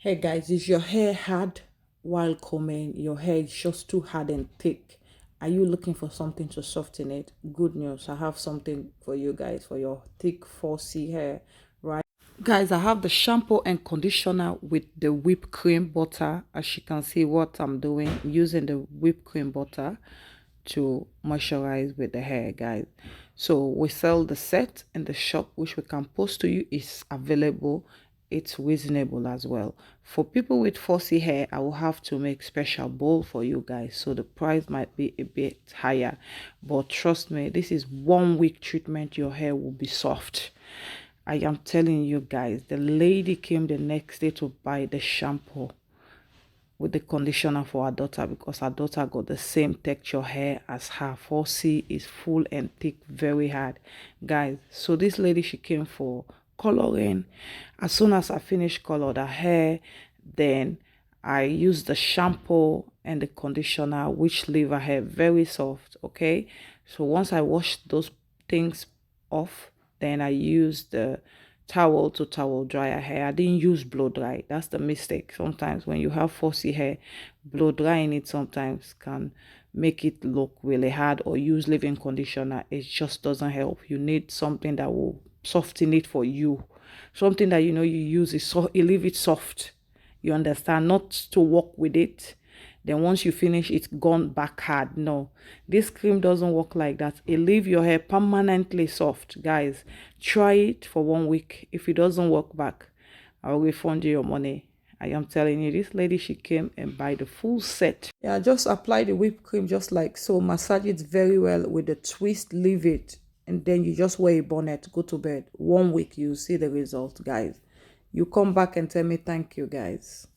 Hey guys, is your hair hard while combing? Your hair is just too hard and thick. Are you looking for something to soften it? Good news, I have something for you guys for your thick, fussy hair, right? Guys, I have the shampoo and conditioner with the whipped cream butter. As you can see what I'm doing, using the whipped cream butter to moisturize with the hair, guys. So we sell the set in the shop, which we can post to you. Is available. It's reasonable as well. For people with fussy hair, I will have to make special bowl for you guys, so the price might be a bit higher, but trust me, this is 1 week treatment. Your hair will be soft. I am telling you guys, the lady came the next day to buy the shampoo with the conditioner for her daughter, because her daughter got the same texture hair as her. 4C is full and thick, very hard, guys. So this lady, she came for coloring. As soon as I finished colored her hair, then I used the shampoo and the conditioner, which leave her hair very soft. Okay, so once I washed those things off, then I used the towel to towel dry her hair. I didn't use blow dry. That's the mistake. Sometimes when you have fussy hair, blow drying it sometimes can make it look really hard, or use leave-in conditioner. It just doesn't help. You need something that will soften it for you. Something that you use it, so you leave it soft. You understand? Not to work with it, then once you finish, it's gone back hard. No, this cream doesn't work like that. It leave your hair permanently soft. Guys, try it for 1 week. If it doesn't work back, I'll refund you your money. I am telling you, this lady, she came and buy the full set. Yeah, just apply the whipped cream just like so. Massage it very well with the twist, leave it, and then you just wear a bonnet, go to bed. 1 week, you see the result, guys. You come back and tell me thank you, guys.